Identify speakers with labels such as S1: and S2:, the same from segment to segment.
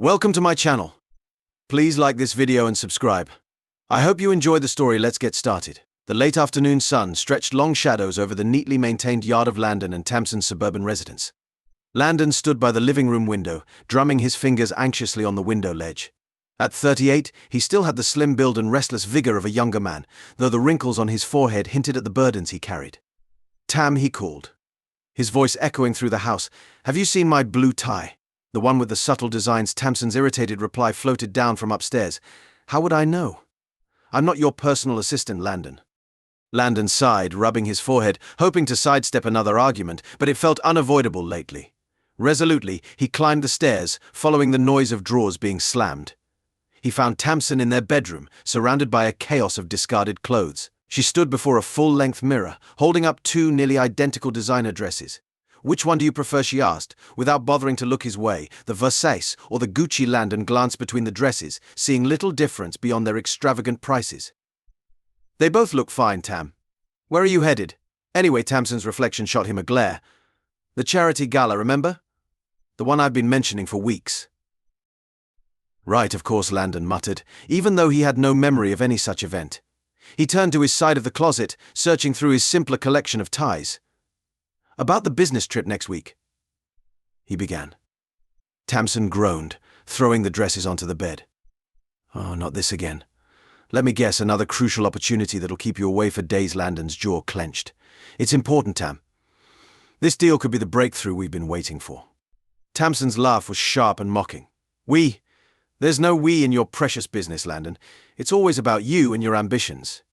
S1: Welcome to my channel. Please like this video and subscribe. I hope you enjoy the story. Let's get started. The late afternoon sun stretched long shadows over the neatly maintained yard of Landon and Tamsin's suburban residence. Landon stood by the living room window, drumming his fingers anxiously on the window ledge. At 38, he still had the slim build and restless vigor of a younger man, though the wrinkles on his forehead hinted at the burdens he carried. "Tam," he called, his voice echoing through the house. "Have you seen my blue tie? The one with the subtle designs." Tamsin's irritated reply floated down from upstairs. "How would I know? I'm not your personal assistant, Landon." Landon sighed, rubbing his forehead, hoping to sidestep another argument, but it felt unavoidable lately. Resolutely, he climbed the stairs, following the noise of drawers being slammed. He found Tamsin in their bedroom, surrounded by a chaos of discarded clothes. She stood before a full-length mirror, holding up two nearly identical designer dresses. "Which one do you prefer?" she asked, without bothering to look his way. The Versace or the Gucci? Landon glanced between the dresses, seeing little difference beyond their extravagant prices. "They both look fine, Tam. Where are you headed?" "Anyway," Tamsin's reflection shot him a glare. "The charity gala, remember? The one I've been mentioning for weeks." "Right, of course," Landon muttered, even though he had no memory of any such event. He turned to his side of the closet, searching through his simpler collection of ties. "About the business trip next week," he began. Tamsin groaned, throwing the dresses onto the bed. "Oh, not this again. Let me guess, another crucial opportunity that'll keep you away for days." Landon's jaw clenched. "It's important, Tam. This deal could be the breakthrough we've been waiting for." Tamsin's laugh was sharp and mocking. "We? There's no we in your precious business, Landon. It's always about you and your ambitions."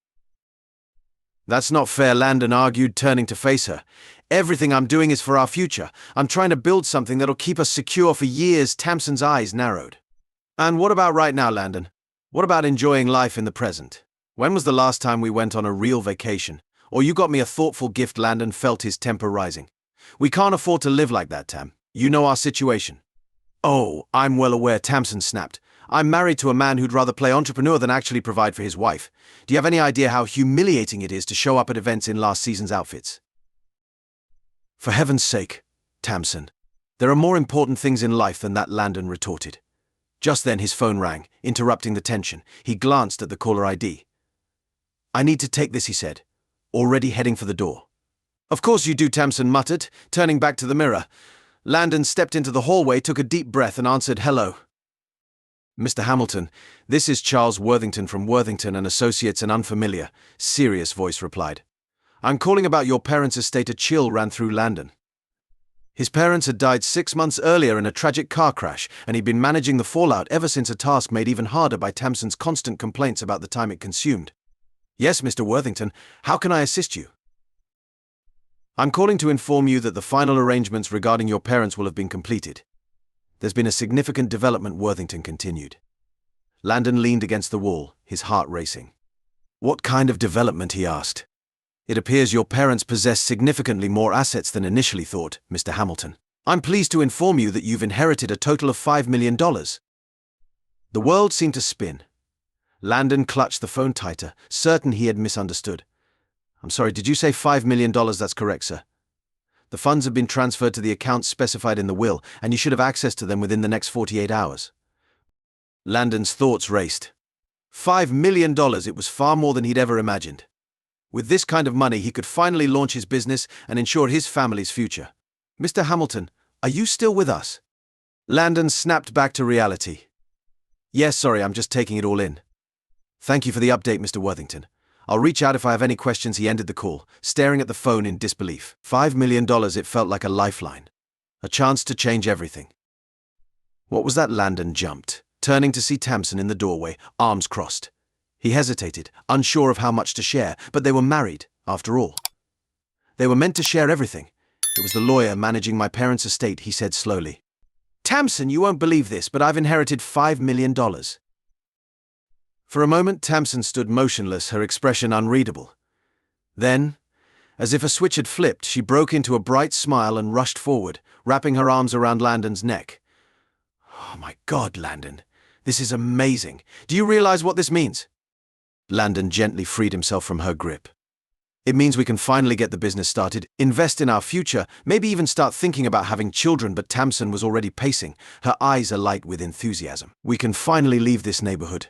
S1: "That's not fair," Landon argued, turning to face her. "Everything I'm doing is for our future. I'm trying to build something that'll keep us secure for years." Tamsin's eyes narrowed. "And what about right now, Landon? What about enjoying life in the present? When was the last time we went on a real vacation? Or you got me a thoughtful gift?" Landon felt his temper rising. "We can't afford to live like that, Tam. You know our situation." "Oh, I'm well aware," Tamsin snapped. "I'm married to a man who'd rather play entrepreneur than actually provide for his wife. Do you have any idea how humiliating it is to show up at events in last season's outfits?" "For heaven's sake, Tamsin. There are more important things in life than that," Landon retorted. Just then his phone rang, interrupting the tension. He glanced at the caller ID. "I need to take this," he said, already heading for the door. "Of course you do," Tamsin muttered, turning back to the mirror. Landon stepped into the hallway, took a deep breath, and answered, "Hello. Mr. Hamilton, this is Charles Worthington from Worthington and Associates." An unfamiliar, serious voice replied. "I'm calling about your parents' estate." A chill ran through Landon. His parents had died 6 months earlier in a tragic car crash, and he'd been managing the fallout ever since, a task made even harder by Tamsin's constant complaints about the time it consumed. "Yes, Mr. Worthington, how can I assist you?" "I'm calling to inform you that the final arrangements regarding your parents will have been completed. There's been a significant development," Worthington continued. Landon leaned against the wall, his heart racing. "What kind of development?" he asked. "It appears your parents possess significantly more assets than initially thought, Mr. Hamilton. I'm pleased to inform you that you've inherited a total of $5 million. The world seemed to spin. Landon clutched the phone tighter, certain he had misunderstood. "I'm sorry, did you say $5 million? That's correct, sir. The funds have been transferred to the accounts specified in the will, and you should have access to them within the next 48 hours. Landon's thoughts raced. $5 million, it was far more than he'd ever imagined. With this kind of money, he could finally launch his business and ensure his family's future. "Mr. Hamilton, are you still with us?" Landon snapped back to reality. "Yes, sorry, I'm just taking it all in. Thank you for the update, Mr. Worthington. I'll reach out if I have any questions." He ended the call, staring at the phone in disbelief. $5 million, it felt like a lifeline. A chance to change everything. What was that? Landon jumped, turning to see Tamsin in the doorway, arms crossed. He hesitated, unsure of how much to share, but they were married, after all. They were meant to share everything. "It was the lawyer managing my parents' estate," he said slowly. "Tamsin, you won't believe this, but I've inherited $5 million. For a moment, Tamsin stood motionless, her expression unreadable. Then, as if a switch had flipped, she broke into a bright smile and rushed forward, wrapping her arms around Landon's neck. "Oh my God, Landon. This is amazing. Do you realize what this means?" Landon gently freed himself from her grip. It means we can finally get the business started, invest in our future, maybe even start thinking about having children, but Tamsin was already pacing, her eyes alight with enthusiasm. We can finally leave this neighborhood.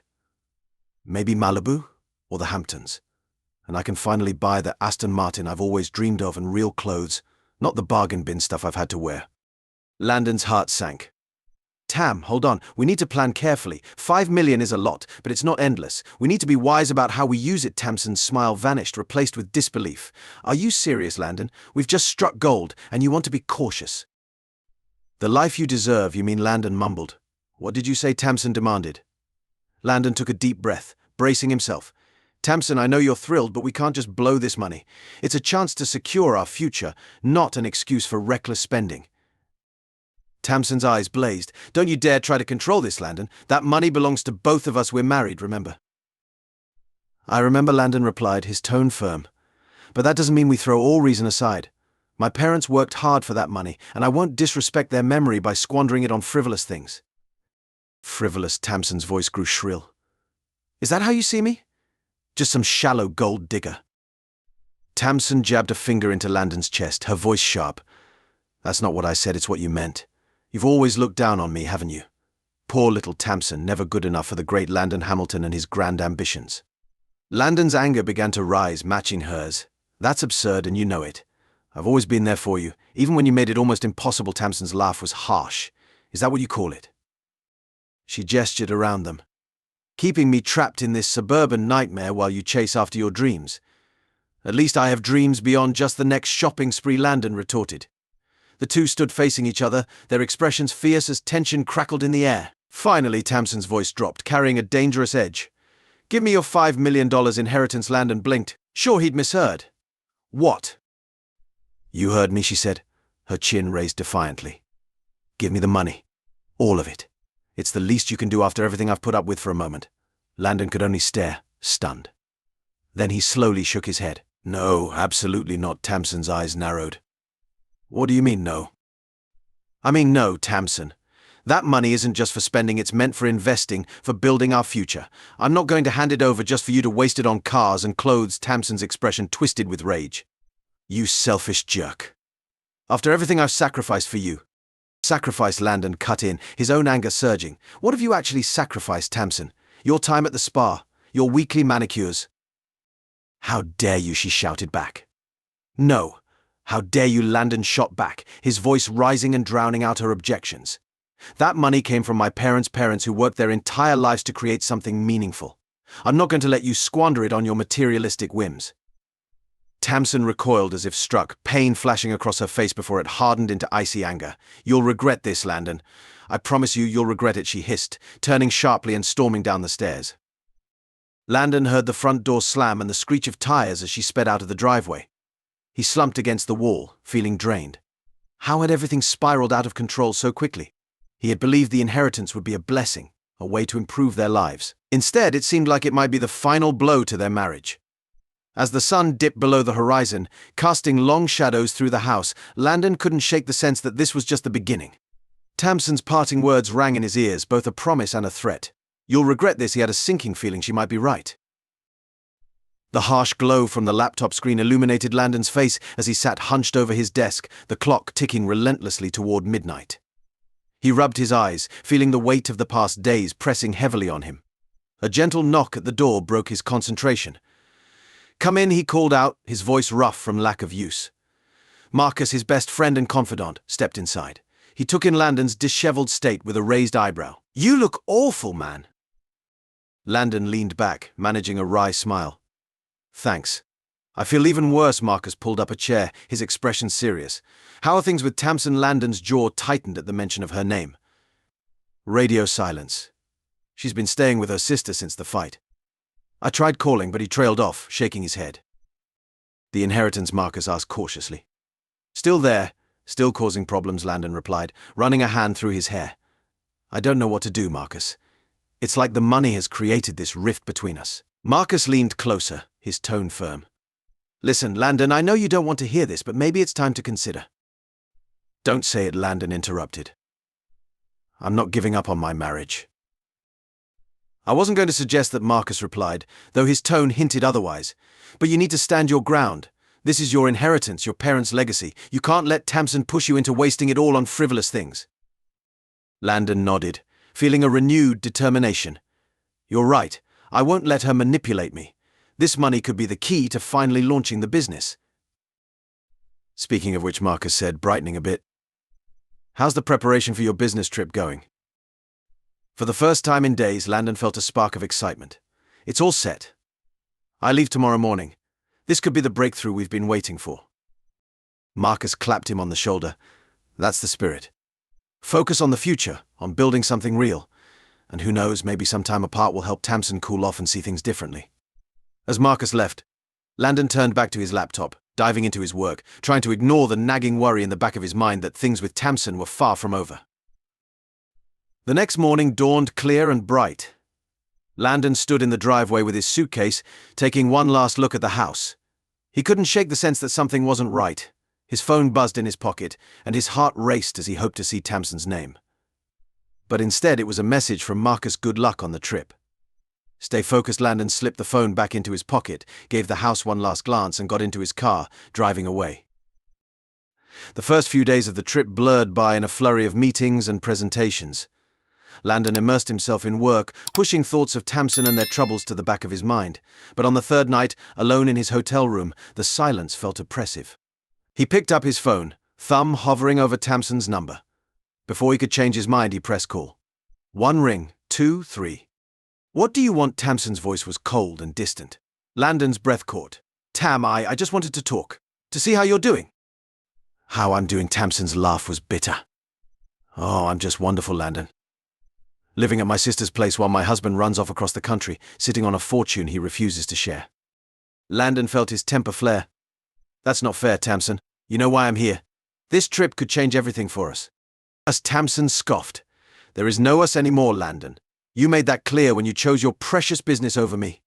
S1: Maybe Malibu or the Hamptons. And I can finally buy the Aston Martin I've always dreamed of and real clothes, not the bargain bin stuff I've had to wear. Landon's heart sank. Tam, hold on. We need to plan carefully. 5 million is a lot, but it's not endless. We need to be wise about how we use it. Tamsin's smile vanished, replaced with disbelief. Are you serious, Landon? We've just struck gold, and you want to be cautious. The life you deserve, you mean? Landon mumbled. What did you say? Tamsin demanded. Landon took a deep breath, bracing himself. Tamsin, I know you're thrilled, but we can't just blow this money. It's a chance to secure our future, not an excuse for reckless spending. Tamsin's eyes blazed. Don't you dare try to control this, Landon. That money belongs to both of us. We're married, remember? I remember, Landon replied, his tone firm. But that doesn't mean we throw all reason aside. My parents worked hard for that money, and I won't disrespect their memory by squandering it on frivolous things. Frivolous, Tamsin's voice grew shrill. Is that how you see me? Just some shallow gold digger. Tamsin jabbed a finger into Landon's chest, her voice sharp. That's not what I said, it's what you meant. You've always looked down on me, haven't you? Poor little Tamsin, never good enough for the great Landon Hamilton and his grand ambitions. Landon's anger began to rise, matching hers. That's absurd, and you know it. I've always been there for you, even when you made it almost impossible. Tamsin's laugh was harsh. Is that what you call it? She gestured around them. Keeping me trapped in this suburban nightmare while you chase after your dreams. At least I have dreams beyond just the next shopping spree, Landon retorted. The two stood facing each other, their expressions fierce as tension crackled in the air. Finally, Tamsin's voice dropped, carrying a dangerous edge. Give me your $5 million inheritance. Landon blinked. Sure, he'd misheard. What? You heard me, she said, her chin raised defiantly. Give me the money. All of it. It's the least you can do after everything I've put up with for a moment. Landon could only stare, stunned. Then he slowly shook his head. No, absolutely not. Tamsin's eyes narrowed. What do you mean, no? I mean, no, Tamsin. That money isn't just for spending, it's meant for investing, for building our future. I'm not going to hand it over just for you to waste it on cars and clothes. Tamsin's expression twisted with rage. You selfish jerk. After everything I've sacrificed for you. Sacrificed, Landon cut in, his own anger surging. What have you actually sacrificed, Tamsin? Your time at the spa, your weekly manicures. How dare you, she shouted back. No. How dare you, Landon shot back, his voice rising and drowning out her objections. That money came from my parents who worked their entire lives to create something meaningful. I'm not going to let you squander it on your materialistic whims. Tamsin recoiled as if struck, pain flashing across her face before it hardened into icy anger. You'll regret this, Landon. I promise you'll regret it, she hissed, turning sharply and storming down the stairs. Landon heard the front door slam and the screech of tires as she sped out of the driveway. He slumped against the wall, feeling drained. How had everything spiraled out of control so quickly? He had believed the inheritance would be a blessing, a way to improve their lives. Instead, it seemed like it might be the final blow to their marriage. As the sun dipped below the horizon, casting long shadows through the house, Landon couldn't shake the sense that this was just the beginning. Tamsin's parting words rang in his ears, both a promise and a threat. You'll regret this. He had a sinking feeling she might be right. The harsh glow from the laptop screen illuminated Landon's face as he sat hunched over his desk, the clock ticking relentlessly toward midnight. He rubbed his eyes, feeling the weight of the past days pressing heavily on him. A gentle knock at the door broke his concentration. Come in, he called out, his voice rough from lack of use. Marcus, his best friend and confidant, stepped inside. He took in Landon's disheveled state with a raised eyebrow. You look awful, man. Landon leaned back, managing a wry smile. Thanks. I feel even worse. Marcus pulled up a chair, his expression serious. How are things with Tamsin? Landon's jaw tightened at the mention of her name. Radio silence. She's been staying with her sister since the fight. I tried calling, but he trailed off, shaking his head. The inheritance? Marcus asked cautiously. Still there, still causing problems, Landon replied, running a hand through his hair. I don't know what to do, Marcus. It's like the money has created this rift between us. Marcus leaned closer, his tone firm. Listen, Landon, I know you don't want to hear this, but maybe it's time to consider. Don't say it, Landon interrupted. I'm not giving up on my marriage. I wasn't going to suggest that, Marcus replied, though his tone hinted otherwise. But you need to stand your ground. This is your inheritance, your parents' legacy. You can't let Tamsin push you into wasting it all on frivolous things. Landon nodded, feeling a renewed determination. You're right. I won't let her manipulate me. This money could be the key to finally launching the business. Speaking of which, Marcus said, brightening a bit, how's the preparation for your business trip going? For the first time in days, Landon felt a spark of excitement. It's all set. I leave tomorrow morning. This could be the breakthrough we've been waiting for. Marcus clapped him on the shoulder. That's the spirit. Focus on the future, on building something real. And who knows, maybe some time apart will help Tamsin cool off and see things differently. As Marcus left, Landon turned back to his laptop, diving into his work, trying to ignore the nagging worry in the back of his mind that things with Tamsin were far from over. The next morning dawned clear and bright. Landon stood in the driveway with his suitcase, taking one last look at the house. He couldn't shake the sense that something wasn't right. His phone buzzed in his pocket, and his heart raced as he hoped to see Tamsin's name. But instead it was a message from Marcus Good Luck on the trip. Stay focused, Landon slipped the phone back into his pocket, gave the house one last glance and got into his car, driving away. The first few days of the trip blurred by in a flurry of meetings and presentations. Landon immersed himself in work, pushing thoughts of Tamsin and their troubles to the back of his mind. But on the third night, alone in his hotel room, the silence felt oppressive. He picked up his phone, thumb hovering over Tamsin's number. Before he could change his mind, he pressed call. 1 ring, 2, 3. What do you want? Tamsin's voice was cold and distant. Landon's breath caught. Tam, I just wanted to talk. To see how you're doing. How I'm doing? Tamsin's laugh was bitter. Oh, I'm just wonderful, Landon. Living at my sister's place while my husband runs off across the country, sitting on a fortune he refuses to share. Landon felt his temper flare. That's not fair, Tamsin. You know why I'm here. This trip could change everything for us. As Tamsin scoffed. There is no us anymore, Landon. You made that clear when you chose your precious business over me.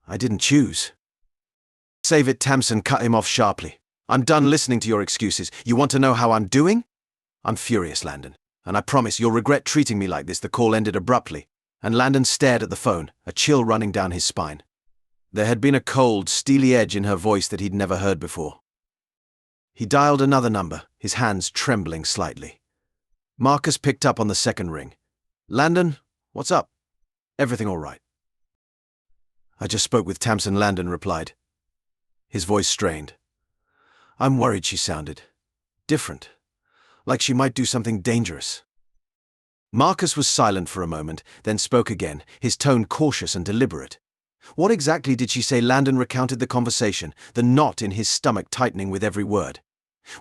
S1: I didn't choose. Save it, Tamsin cut him off sharply. I'm done listening to your excuses. You want to know how I'm doing? I'm furious, Landon. And I promise you'll regret treating me like this. The call ended abruptly, and Landon stared at the phone, a chill running down his spine. There had been a cold, steely edge in her voice that he'd never heard before. He dialed another number, his hands trembling slightly. Marcus picked up on the second ring. Landon, what's up? Everything all right? I just spoke with Tamsin, Landon replied. His voice strained. I'm worried, she sounded. Different. Like she might do something dangerous. Marcus was silent for a moment, then spoke again, his tone cautious and deliberate. What exactly did she say? Landon recounted the conversation, the knot in his stomach tightening with every word.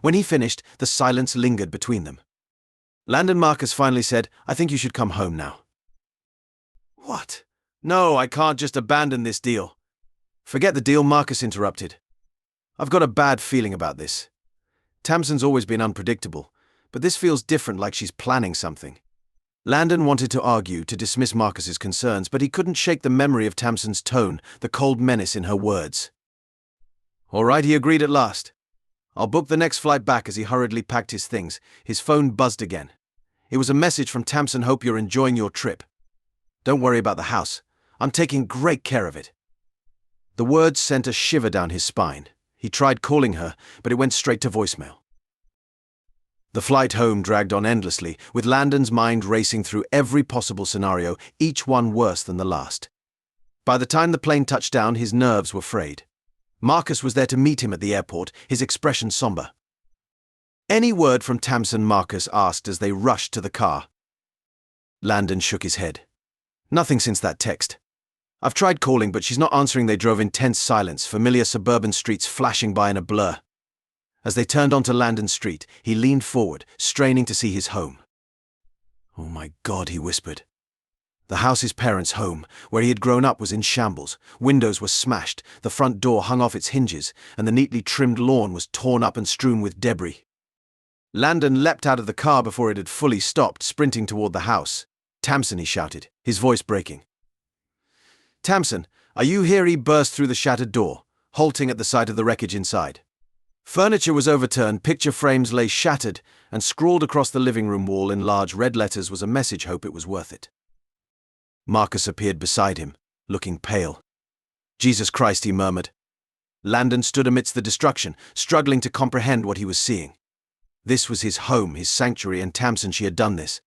S1: When he finished, the silence lingered between them. Landon, Marcus finally said, I think you should come home now. What? No, I can't just abandon this deal. Forget the deal, Marcus interrupted. I've got a bad feeling about this. Tamsin's always been unpredictable, but this feels different, like she's planning something. Landon wanted to argue, to dismiss Marcus's concerns, but he couldn't shake the memory of Tamsin's tone, the cold menace in her words. All right, he agreed at last. I'll book the next flight back. As he hurriedly packed his things, his phone buzzed again. It was a message from Tamsin. Hope you're enjoying your trip. Don't worry about the house. I'm taking great care of it. The words sent a shiver down his spine. He tried calling her, but it went straight to voicemail. The flight home dragged on endlessly, with Landon's mind racing through every possible scenario, each one worse than the last. By the time the plane touched down, his nerves were frayed. Marcus was there to meet him at the airport, his expression somber. Any word from Tamsin? Marcus asked as they rushed to the car. Landon shook his head. Nothing since that text. I've tried calling, but she's not answering. They drove in tense silence, familiar suburban streets flashing by in a blur. As they turned onto Landon Street, he leaned forward, straining to see his home. Oh my God, he whispered. The house his parents' home, where he had grown up, was in shambles. Windows were smashed, the front door hung off its hinges, and the neatly trimmed lawn was torn up and strewn with debris. Landon leapt out of the car before it had fully stopped, sprinting toward the house. Tamsin, he shouted, his voice breaking. Tamsin, are you here? He burst through the shattered door, halting at the sight of the wreckage inside. Furniture was overturned, picture frames lay shattered, and scrawled across the living room wall in large red letters was a message: hope it was worth it. Marcus appeared beside him, looking pale. Jesus Christ, he murmured. Landon stood amidst the destruction, struggling to comprehend what he was seeing. This was his home, his sanctuary, and Tamsin, she had done this.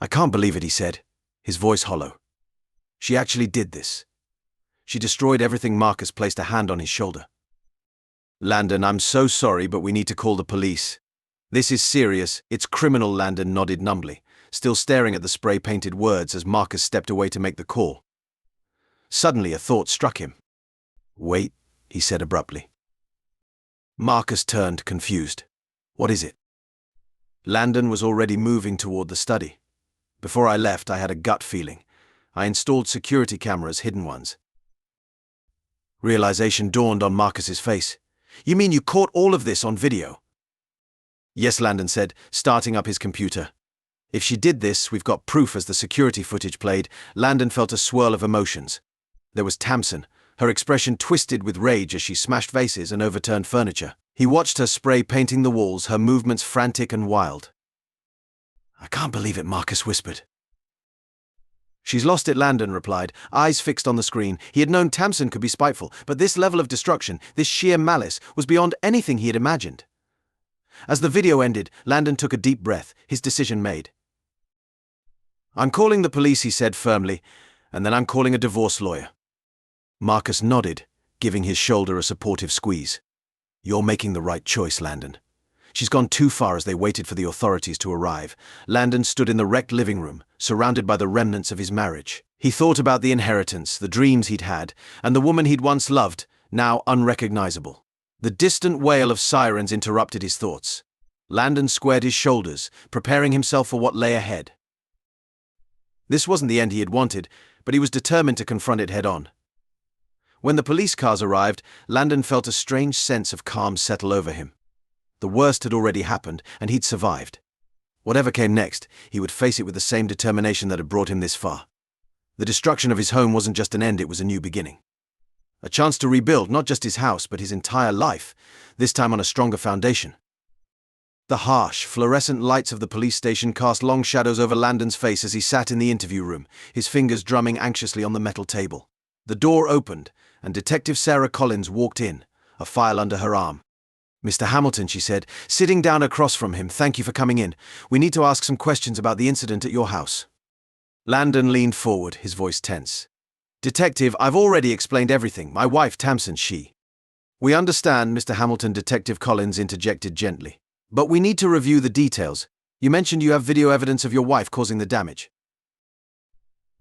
S1: "I can't believe it," he said, his voice hollow. "She actually did this. She destroyed everything." Marcus placed a hand on his shoulder. "Landon, I'm so sorry, but we need to call the police. This is serious, it's criminal." Landon nodded numbly, still staring at the spray-painted words as Marcus stepped away to make the call. Suddenly a thought struck him. "Wait," he said abruptly. Marcus turned, confused. "What is it?" Landon was already moving toward the study. "Before I left, I had a gut feeling. I installed security cameras, hidden ones." Realization dawned on Marcus's face. "You mean you caught all of this on video?" "Yes," Landon said, starting up his computer. "If she did this, we've got proof." As the security footage played, Landon felt a swirl of emotions. There was Tamsin, her expression twisted with rage as she smashed vases and overturned furniture. He watched her spray painting the walls, her movements frantic and wild. "I can't believe it," Marcus whispered. "She's lost it," Landon replied, eyes fixed on the screen. He had known Tamsin could be spiteful, but this level of destruction, this sheer malice, was beyond anything he had imagined. As the video ended, Landon took a deep breath, his decision made. "I'm calling the police," he said firmly, "and then I'm calling a divorce lawyer." Marcus nodded, giving his shoulder a supportive squeeze. "You're making the right choice, Landon." She's gone too far. As they waited for the authorities to arrive, Landon stood in the wrecked living room, surrounded by the remnants of his marriage. He thought about the inheritance, the dreams he'd had, and the woman he'd once loved, now unrecognizable. The distant wail of sirens interrupted his thoughts. Landon squared his shoulders, preparing himself for what lay ahead. This wasn't the end he had wanted, but he was determined to confront it head-on. When the police cars arrived, Landon felt a strange sense of calm settle over him. The worst had already happened, and he'd survived. Whatever came next, he would face it with the same determination that had brought him this far. The destruction of his home wasn't just an end, it was a new beginning. A chance to rebuild not just his house, but his entire life, this time on a stronger foundation. The harsh, fluorescent lights of the police station cast long shadows over Landon's face as he sat in the interview room, his fingers drumming anxiously on the metal table. The door opened, and Detective Sarah Collins walked in, a file under her arm. "Mr. Hamilton," she said, sitting down across from him, "thank you for coming in. We need to ask some questions about the incident at your house." Landon leaned forward, his voice tense. "Detective, I've already explained everything. My wife, Tamsin, she..." "We understand, Mr. Hamilton," Detective Collins interjected gently. "But we need to review the details. You mentioned you have video evidence of your wife causing the damage."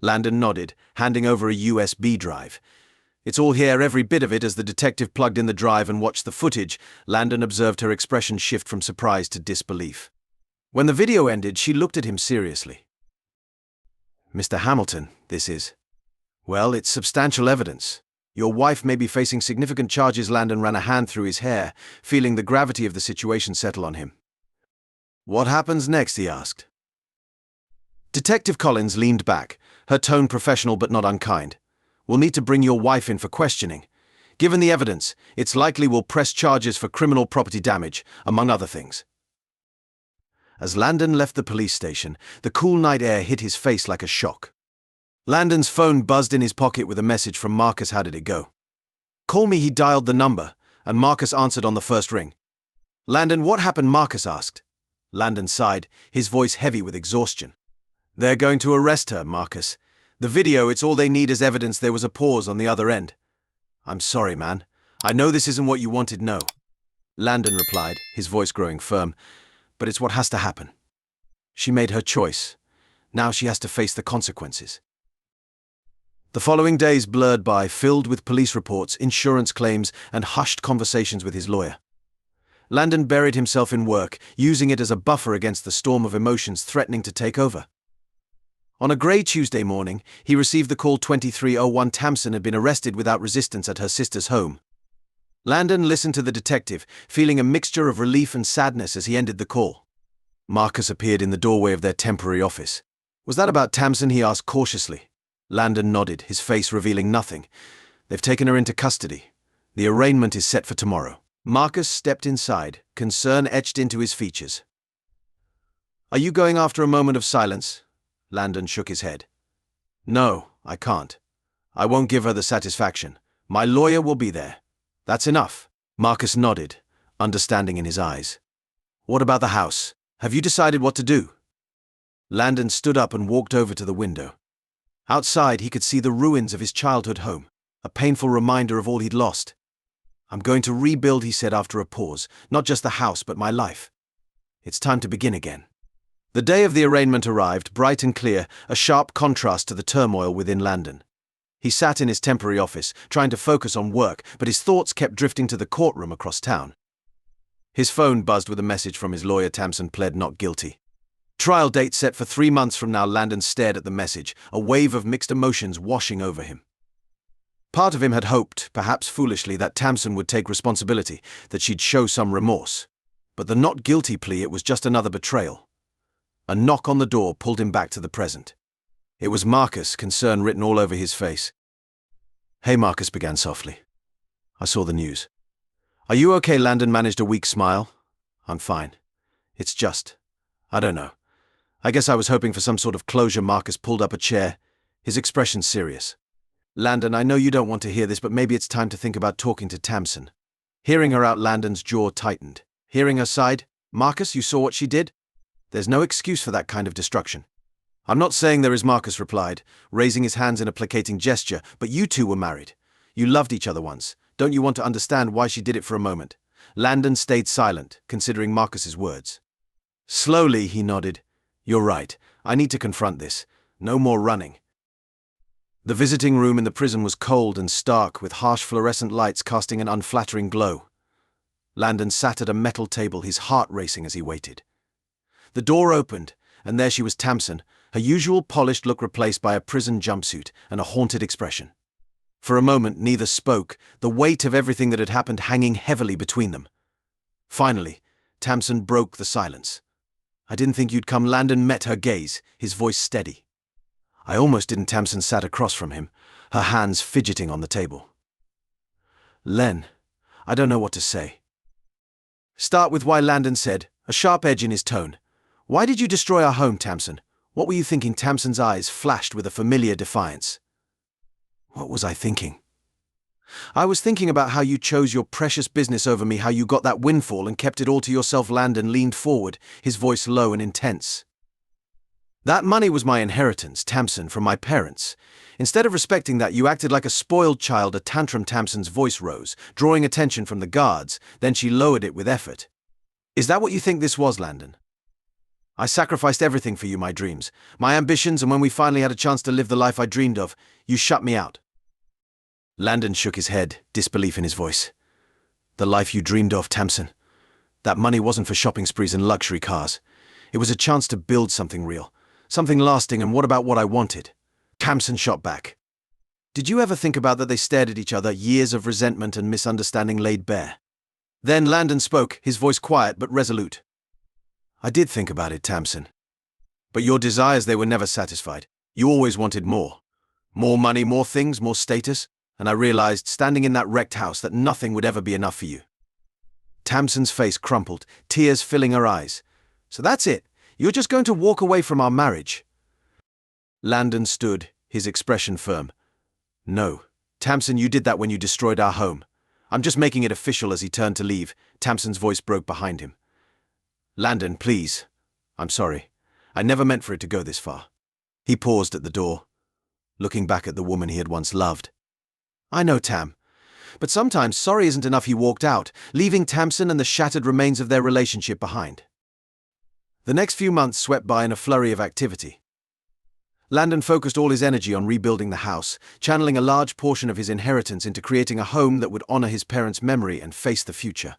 S1: Landon nodded, handing over a USB drive. "It's all here, every bit of it." As the detective plugged in the drive and watched the footage, Landon observed her expression shift from surprise to disbelief. When the video ended, she looked at him seriously. "Mr. Hamilton, this is... well, it's substantial evidence. Your wife may be facing significant charges." Landon ran a hand through his hair, feeling the gravity of the situation settle on him. "What happens next?" he asked. Detective Collins leaned back, her tone professional but not unkind. "We'll need to bring your wife in for questioning. Given the evidence, it's likely we'll press charges for criminal property damage, among other things." As Landon left the police station, the cool night air hit his face like a shock. Landon's phone buzzed in his pocket with a message from Marcus. How did it go? "Call me." He dialed the number, and Marcus answered on the first ring. "Landon, what happened?" Marcus asked. Landon sighed, his voice heavy with exhaustion. "They're going to arrest her, Marcus. The video, it's all they need as evidence." There was a pause on the other end. "I'm sorry, man. I know this isn't what you wanted, no." Landon replied, his voice growing firm, "But it's what has to happen. She made her choice. Now she has to face the consequences." The following days blurred by, filled with police reports, insurance claims, and hushed conversations with his lawyer. Landon buried himself in work, using it as a buffer against the storm of emotions threatening to take over. On a grey Tuesday morning, he received the call. 2301 Tamsin had been arrested without resistance at her sister's home. Landon listened to the detective, feeling a mixture of relief and sadness as he ended the call. Marcus appeared in the doorway of their temporary office. "Was that about Tamsin?" he asked cautiously. Landon nodded, his face revealing nothing. "They've taken her into custody. The arraignment is set for tomorrow." Marcus stepped inside, concern etched into his features. "Are you going?" After a moment of silence, Landon shook his head. "No, I can't. I won't give her the satisfaction. My lawyer will be there. That's enough. Marcus nodded, understanding in his eyes. What about the house? Have you decided what to do? Landon stood up and walked over to the window. Outside, he could see the ruins of his childhood home, a painful reminder of all he'd lost. I'm going to rebuild, he said after a pause, not just the house, but my life. It's time to begin again. The day of the arraignment arrived, bright and clear, a sharp contrast to the turmoil within Landon. He sat in his temporary office, trying to focus on work, but his thoughts kept drifting to the courtroom across town. His phone buzzed with a message from his lawyer. Tamsin pled not guilty. Trial date set for 3 months from now. Landon stared at the message, a wave of mixed emotions washing over him. Part of him had hoped, perhaps foolishly, that Tamsin would take responsibility, that she'd show some remorse. But the not guilty plea, it was just another betrayal. A knock on the door pulled him back to the present. It was Marcus, concern written all over his face. Hey, Marcus began softly. I saw the news. Are you okay? Landon managed a weak smile. I'm fine. It's just, I don't know. I guess I was hoping for some sort of closure. Marcus pulled up a chair, his expression serious. Landon, I know you don't want to hear this, but maybe it's time to think about talking to Tamsin. Hearing her out, Landon's jaw tightened. Hearing her side, Marcus, you saw what she did? There's no excuse for that kind of destruction. I'm not saying there is, Marcus replied, raising his hands in a placating gesture, but you two were married. You loved each other once. Don't you want to understand why she did it for a moment? Landon stayed silent, considering Marcus's words. Slowly, he nodded. You're right. I need to confront this. No more running. The visiting room in the prison was cold and stark, with harsh fluorescent lights casting an unflattering glow. Landon sat at a metal table, his heart racing as he waited. The door opened, and there she was, Tamsin, her usual polished look replaced by a prison jumpsuit and a haunted expression. For a moment, neither spoke, the weight of everything that had happened hanging heavily between them. Finally, Tamsin broke the silence. I didn't think you'd come. Landon met her gaze, his voice steady. I almost didn't. Tamsin sat across from him, her hands fidgeting on the table. Len, I don't know what to say. Start with why, Landon said, a sharp edge in his tone. Why did you destroy our home, Tamsin? What were you thinking? Tamsin's eyes flashed with a familiar defiance. What was I thinking? I was thinking about how you chose your precious business over me, how you got that windfall and kept it all to yourself. Landon leaned forward, his voice low and intense. That money was my inheritance, Tamsin, from my parents. Instead of respecting that, you acted like a spoiled child. A tantrum. Tamsin's voice rose, drawing attention from the guards, then she lowered it with effort. Is that what you think this was, Landon? I sacrificed everything for you, my dreams, my ambitions, and when we finally had a chance to live the life I dreamed of, you shut me out. Landon shook his head, disbelief in his voice. The life you dreamed of, Tamsin. That money wasn't for shopping sprees and luxury cars. It was a chance to build something real, something lasting. And what about what I wanted? Tamsin shot back. Did you ever think about that? They stared at each other, years of resentment and misunderstanding laid bare. Then Landon spoke, his voice quiet but resolute. I did think about it, Tamsin. But your desires, they were never satisfied. You always wanted more. More money, more things, more status. And I realized, standing in that wrecked house, that nothing would ever be enough for you. Tamsin's face crumpled, tears filling her eyes. So that's it. You're just going to walk away from our marriage? Landon stood, his expression firm. No. Tamsin, you did that when you destroyed our home. I'm just making it official. As he turned to leave, Tamsin's voice broke behind him. Landon, please. I'm sorry. I never meant for it to go this far. He paused at the door, looking back at the woman he had once loved. I know, Tam. But sometimes sorry isn't enough. He walked out, leaving Tamsin and the shattered remains of their relationship behind. The next few months swept by in a flurry of activity. Landon focused all his energy on rebuilding the house, channeling a large portion of his inheritance into creating a home that would honor his parents' memory and face the future.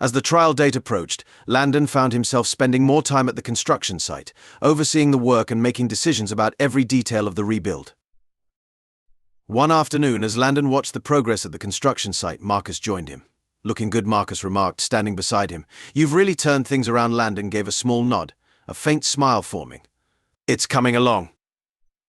S1: As the trial date approached, Landon found himself spending more time at the construction site, overseeing the work and making decisions about every detail of the rebuild. One afternoon, as Landon watched the progress at the construction site, Marcus joined him. Looking good, Marcus remarked, standing beside him. You've really turned things around. Landon gave a small nod, a faint smile forming. It's coming along.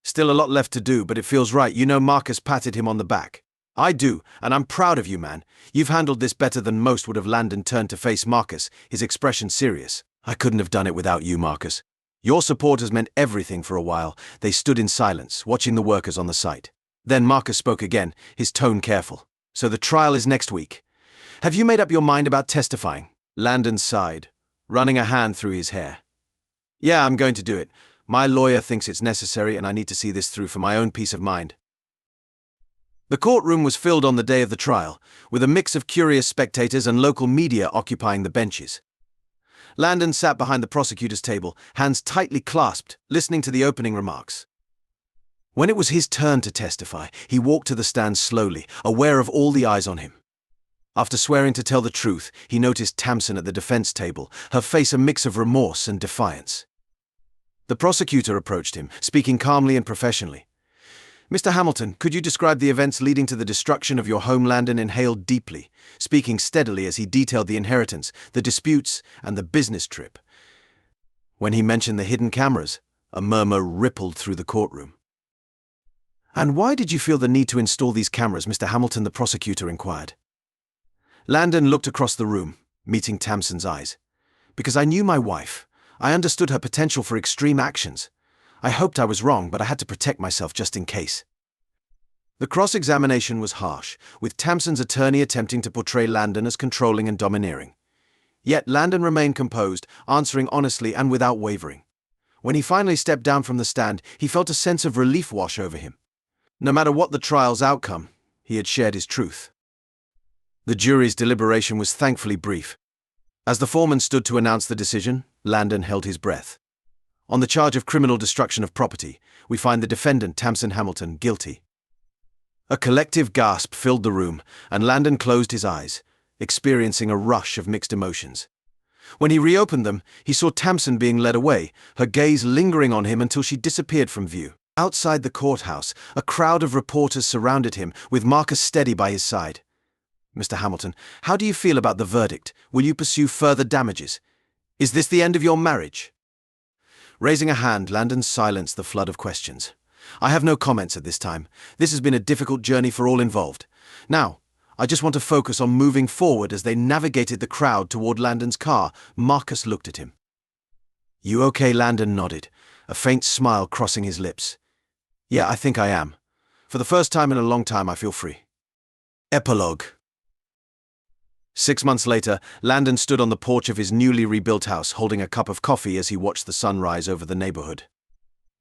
S1: Still a lot left to do, but it feels right. You know, Marcus patted him on the back. I do, and I'm proud of you, man. You've handled this better than most would have. Landon turned to face Marcus, his expression serious. I couldn't have done it without you, Marcus. Your support has meant everything. For a while, they stood in silence, watching the workers on the site. Then Marcus spoke again, his tone careful. So the trial is next week. Have you made up your mind about testifying? Landon sighed, running a hand through his hair. Yeah, I'm going to do it. My lawyer thinks it's necessary and I need to see this through for my own peace of mind. The courtroom was filled on the day of the trial, with a mix of curious spectators and local media occupying the benches. Landon sat behind the prosecutor's table, hands tightly clasped, listening to the opening remarks. When it was his turn to testify, he walked to the stand slowly, aware of all the eyes on him. After swearing to tell the truth, he noticed Tamsin at the defense table, her face a mix of remorse and defiance. The prosecutor approached him, speaking calmly and professionally. Mr. Hamilton, could you describe the events leading to the destruction of your home? Landon inhaled deeply, speaking steadily as he detailed the inheritance, the disputes, and the business trip. When he mentioned the hidden cameras, a murmur rippled through the courtroom. And why did you feel the need to install these cameras, Mr. Hamilton? The prosecutor inquired. Landon looked across the room, meeting Tamsin's eyes. Because I knew my wife. I understood her potential for extreme actions. I hoped I was wrong, but I had to protect myself just in case. The cross-examination was harsh, with Tamsin's attorney attempting to portray Landon as controlling and domineering. Yet Landon remained composed, answering honestly and without wavering. When he finally stepped down from the stand, he felt a sense of relief wash over him. No matter what the trial's outcome, he had shared his truth. The jury's deliberation was thankfully brief. As the foreman stood to announce the decision, Landon held his breath. On the charge of criminal destruction of property, we find the defendant, Tamsin Hamilton, guilty. A collective gasp filled the room, and Landon closed his eyes, experiencing a rush of mixed emotions. When he reopened them, he saw Tamsin being led away, her gaze lingering on him until she disappeared from view. Outside the courthouse, a crowd of reporters surrounded him, with Marcus steady by his side. Mr. Hamilton, how do you feel about the verdict? Will you pursue further damages? Is this the end of your marriage? Raising a hand, Landon silenced the flood of questions. I have no comments at this time. This has been a difficult journey for all involved. Now, I just want to focus on moving forward. As they navigated the crowd toward Landon's car, Marcus looked at him. You okay? Landon nodded, a faint smile crossing his lips. Yeah, I think I am. For the first time in a long time, I feel free. Epilogue. 6 months later, Landon stood on the porch of his newly rebuilt house, holding a cup of coffee as he watched the sun rise over the neighborhood.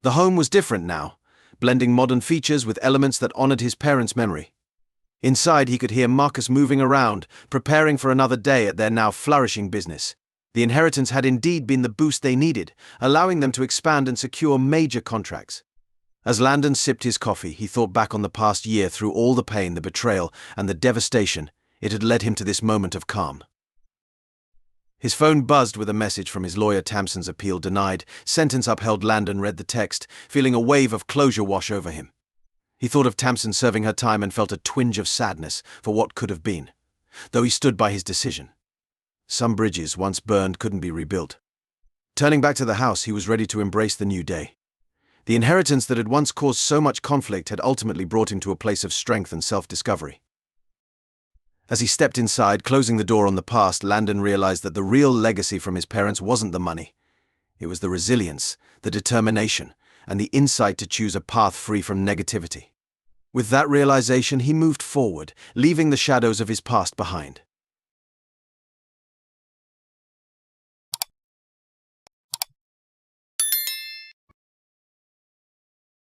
S1: The home was different now, blending modern features with elements that honored his parents' memory. Inside, he could hear Marcus moving around, preparing for another day at their now flourishing business. The inheritance had indeed been the boost they needed, allowing them to expand and secure major contracts. As Landon sipped his coffee, he thought back on the past year through all the pain, the betrayal, and the devastation. It had led him to this moment of calm. His phone buzzed with a message from his lawyer. Tamsin's appeal denied, sentence upheld. Landon read the text, feeling a wave of closure wash over him. He thought of Tamsin serving her time and felt a twinge of sadness for what could have been, though he stood by his decision. Some bridges, once burned, couldn't be rebuilt. Turning back to the house, he was ready to embrace the new day. The inheritance that had once caused so much conflict had ultimately brought him to a place of strength and self-discovery. As he stepped inside, closing the door on the past, Landon realized that the real legacy from his parents wasn't the money. It was the resilience, the determination, and the insight to choose a path free from negativity. With that realization, he moved forward, leaving the shadows of his past behind.